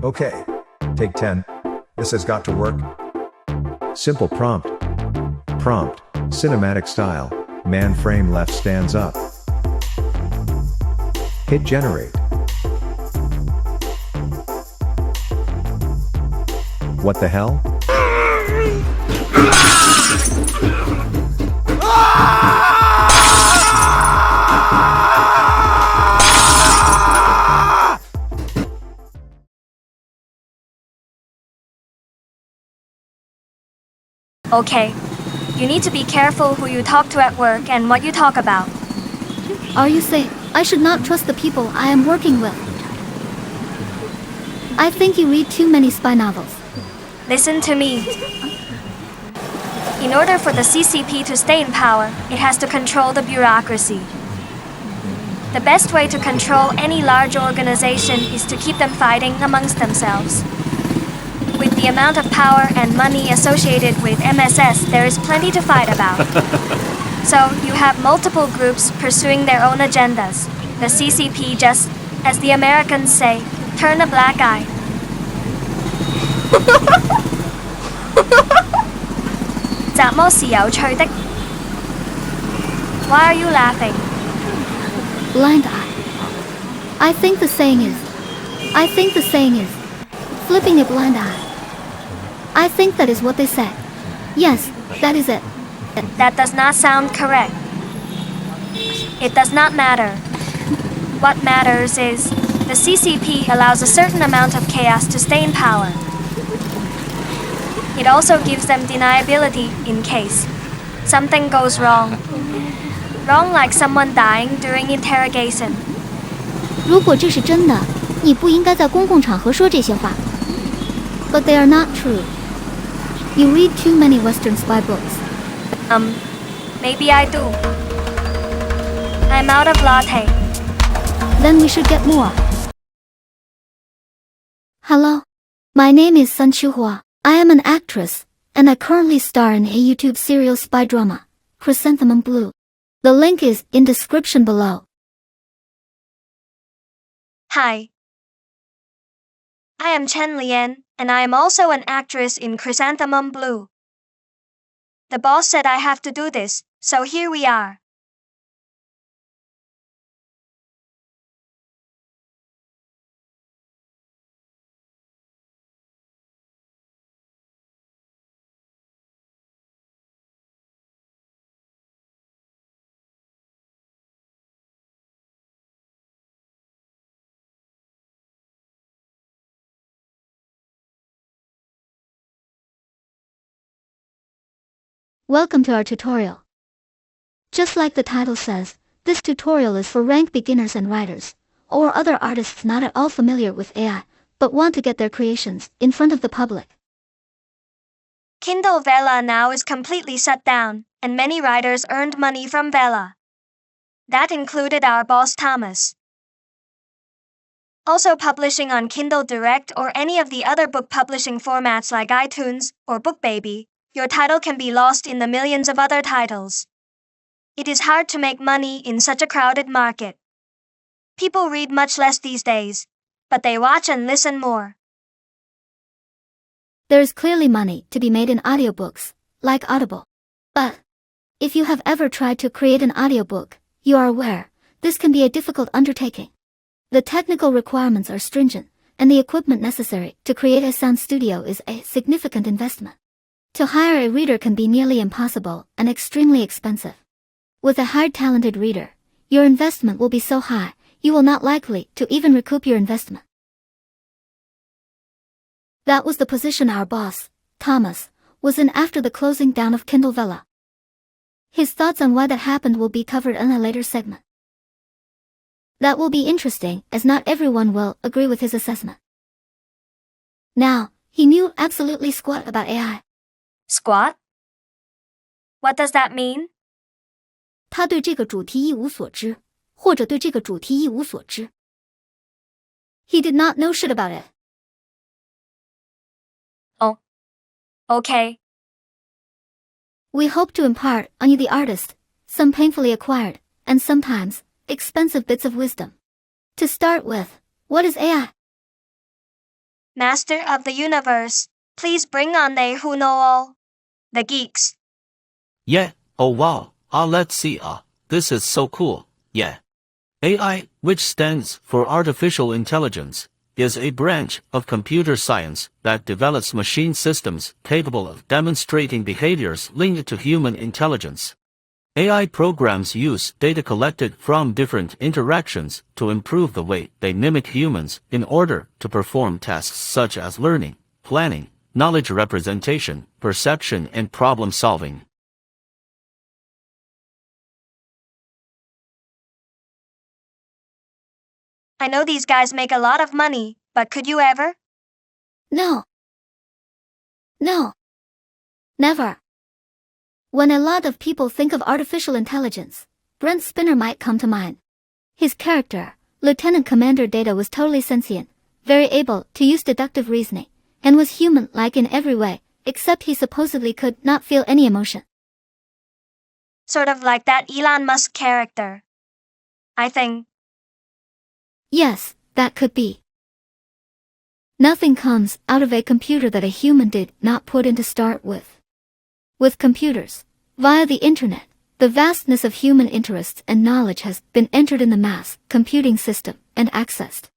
Okay. Take 10. This has got to work. Simple prompt. Prompt. Cinematic style. Man frame left stands up. Hit generate. What the hell? Okay. You need to be careful who you talk to at work and what you talk about. Are you saying I should not trust the people I am working with? I think you read too many spy novels. Listen to me. In order for the CCP to stay in power, it has to control the bureaucracy. The best way to control any large organization is to keep them fighting amongst themselves. With the amount of power and money associated with MSS, there is plenty to fight about. So, you have multiple groups pursuing their own agendas. The CCP just, as the Americans say, turn a black eye. Why are you laughing? Blind eye. I think the saying is flipping a blind eye. I think that is what they said. Yes, that is it. That does not sound correct. It does not matter. What matters is, the CCP allows a certain amount of chaos to stay in power. It also gives them deniability in case something goes wrong. Wrong like someone dying during interrogation. 如果这是真的，你不应该在公共场合说这些话。But they are not true. You read too many Western spy books. Maybe I do. I'm out of latte. Then we should get more. Hello. My name is Sun Chuhua. I am an actress, and I currently star in a YouTube serial spy drama, Chrysanthemum Blue. The link is in description below. Hi. I am Chen Lian, and I am also an actress in Chrysanthemum Blue. The boss said I have to do this, so here we are. Welcome to our tutorial. Just like the title says, this tutorial is for rank beginners and writers, or other artists not at all familiar with AI, but want to get their creations in front of the public. Kindle Vella now is completely shut down, and many writers earned money from Vella. That included our boss Thomas. Also publishing on Kindle Direct or any of the other book publishing formats like iTunes or BookBaby, your title can be lost in the millions of other titles. It is hard to make money in such a crowded market. People read much less these days, but they watch and listen more. There is clearly money to be made in audiobooks, like Audible. But if you have ever tried to create an audiobook, you are aware this can be a difficult undertaking. The technical requirements are stringent, and the equipment necessary to create a sound studio is a significant investment. To hire a reader can be nearly impossible and extremely expensive. With a hired talented reader, your investment will be so high, you will not likely to even recoup your investment. That was the position our boss, Thomas, was in after the closing down of Kindle Vella. His thoughts on why that happened will be covered in a later segment. That will be interesting, as not everyone will agree with his assessment. Now, he knew absolutely squat about AI. Squat? What does that mean? 他对这个主题一无所知，或者对这个主题一无所知。He did not know shit about it. Oh. Okay. We hope to impart on you the artist, some painfully acquired, and sometimes, expensive bits of wisdom. To start with, what is AI? Master of the universe, please bring on they who know all. The geeks. Yeah, oh wow, let's see, this is so cool, yeah. AI, which stands for Artificial Intelligence, is a branch of computer science that develops machine systems capable of demonstrating behaviors linked to human intelligence. AI programs use data collected from different interactions to improve the way they mimic humans in order to perform tasks such as learning, planning, knowledge representation, perception, and problem solving. I know these guys make a lot of money, but could you ever? No. No. Never. When a lot of people think of artificial intelligence, Brent Spinner might come to mind. His character, Lieutenant Commander Data, was totally sentient, very able to use deductive reasoning, and was human-like in every way, except he supposedly could not feel any emotion. Sort of like that Elon Musk character, I think. Yes, that could be. Nothing comes out of a computer that a human did not put in to start with. With computers, via the internet, the vastness of human interests and knowledge has been entered in the mass computing system and accessed.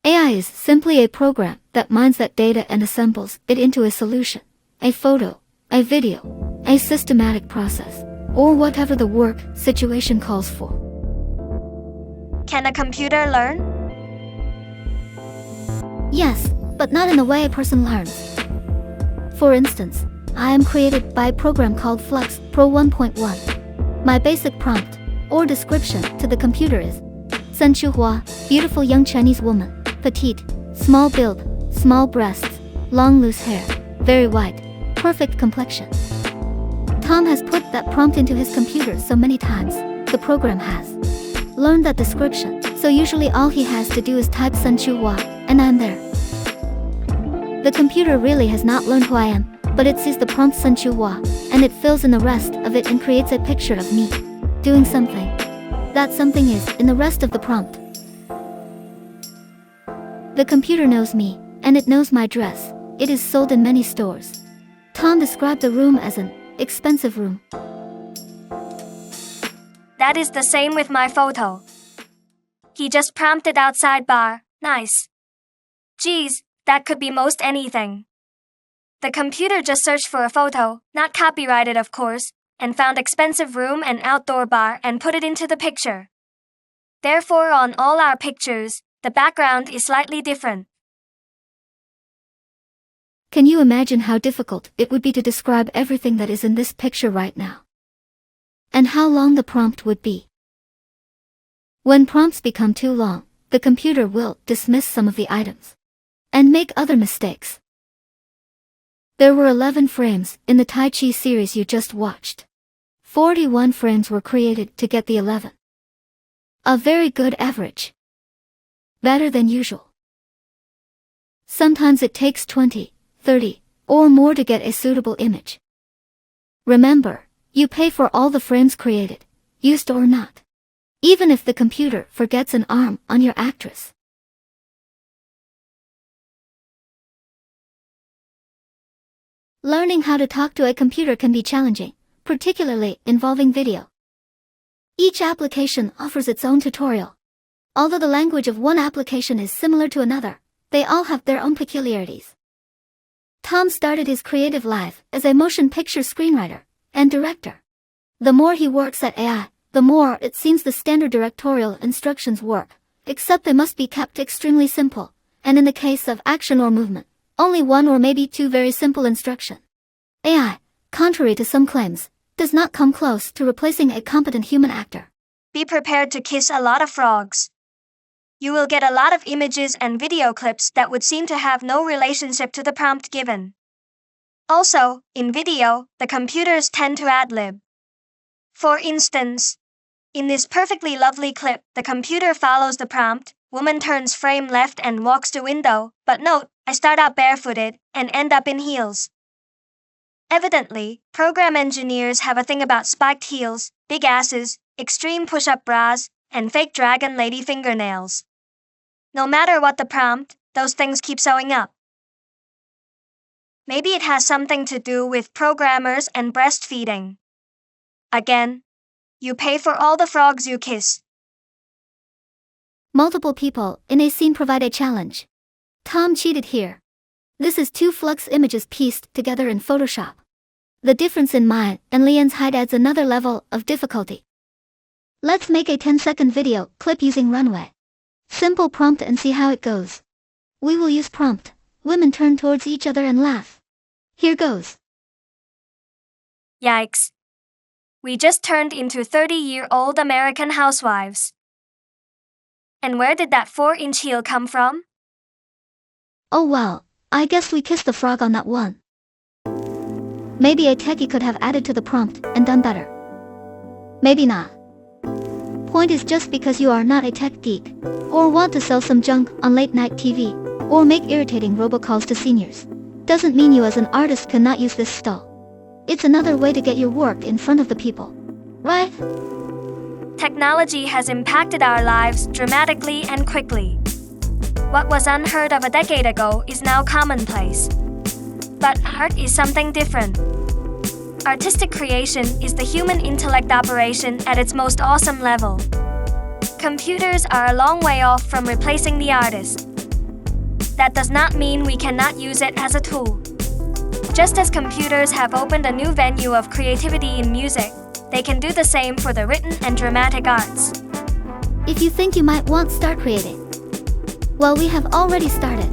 AI is simply a program that mines that data and assembles it into a solution, a photo, a video, a systematic process, or whatever the work situation calls for. Can a computer learn? Yes, but not in the way a person learns. For instance, I am created by a program called Flux Pro 1.1. My basic prompt, or description, to the computer is Sen Hua, beautiful young Chinese woman, petite, small build, small breasts, long loose hair, very white, perfect complexion. Tom has put that prompt into his computer so many times, the program has learned that description, so usually all he has to do is type Sen Hua, and I'm there. The computer really has not learned who I am, but it sees the prompt Sen Hua, and it fills in the rest of it and creates a picture of me doing something. That something is in the rest of the prompt. The computer knows me, and it knows my dress. It is sold in many stores. Tom described the room as an expensive room. That is the same with my photo. He just prompted outside bar, nice. Geez, that could be most anything. The computer just searched for a photo, not copyrighted of course, and found expensive room and outdoor bar and put it into the picture. Therefore, on all our pictures, the background is slightly different. Can you imagine how difficult it would be to describe everything that is in this picture right now? And how long the prompt would be? When prompts become too long, the computer will dismiss some of the items and make other mistakes. There were 11 frames in the Tai Chi series you just watched. 41 frames were created to get the 11. A very good average. Better than usual. Sometimes it takes 20, 30, or more to get a suitable image. Remember, you pay for all the frames created, used or not. Even if the computer forgets an arm on your actress. Learning how to talk to a computer can be challenging, particularly involving video. Each application offers its own tutorial. Although the language of one application is similar to another, they all have their own peculiarities. Tom started his creative life as a motion picture screenwriter and director. The more he works at AI, the more it seems the standard directorial instructions work, except they must be kept extremely simple, and in the case of action or movement, only one or maybe two very simple instructions. AI, contrary to some claims, does not come close to replacing a competent human actor. Be prepared to kiss a lot of frogs. You will get a lot of images and video clips that would seem to have no relationship to the prompt given. Also, in video, the computers tend to ad-lib. For instance, in this perfectly lovely clip, the computer follows the prompt, woman turns frame left and walks to window, but note, I start out barefooted and end up in heels. Evidently, program engineers have a thing about spiked heels, big asses, extreme push-up bras, and fake dragon lady fingernails. No matter what the prompt, those things keep showing up. Maybe it has something to do with programmers and breastfeeding. Again, you pay for all the frogs you kiss. Multiple people in a scene provide a challenge. Tom cheated here. This is 2 flux images pieced together in Photoshop. The difference in mine and Leanne's height adds another level of difficulty. Let's make a 10-second video clip using Runway. Simple prompt and see how it goes. We will use prompt. Women turn towards each other and laugh. Here goes. Yikes. We just turned into 30-year-old American housewives. And where did that 4-inch heel come from? Oh well, I guess we kissed the frog on that one. Maybe a techie could have added to the prompt and done better. Maybe not. Point is, just because you are not a tech geek, or want to sell some junk on late night TV, or make irritating robocalls to seniors, doesn't mean you as an artist cannot use this style. It's another way to get your work in front of the people. Right? Technology has impacted our lives dramatically and quickly. What was unheard of a decade ago is now commonplace. But art is something different. Artistic creation is the human intellect operation at its most awesome level. Computers are a long way off from replacing the artist. That does not mean we cannot use it as a tool. Just as computers have opened a new venue of creativity in music, they can do the same for the written and dramatic arts. If you think you might want to start creating, well, we have already started,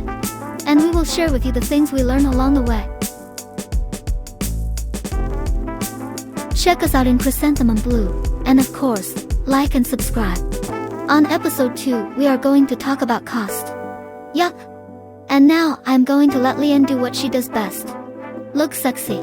and we will share with you the things we learn along the way. Check us out in Chrysanthemum Blue, and of course, like and subscribe. On episode 2, we are going to talk about cost. Yup. And now, I'm going to let Leanne do what she does best. Look sexy.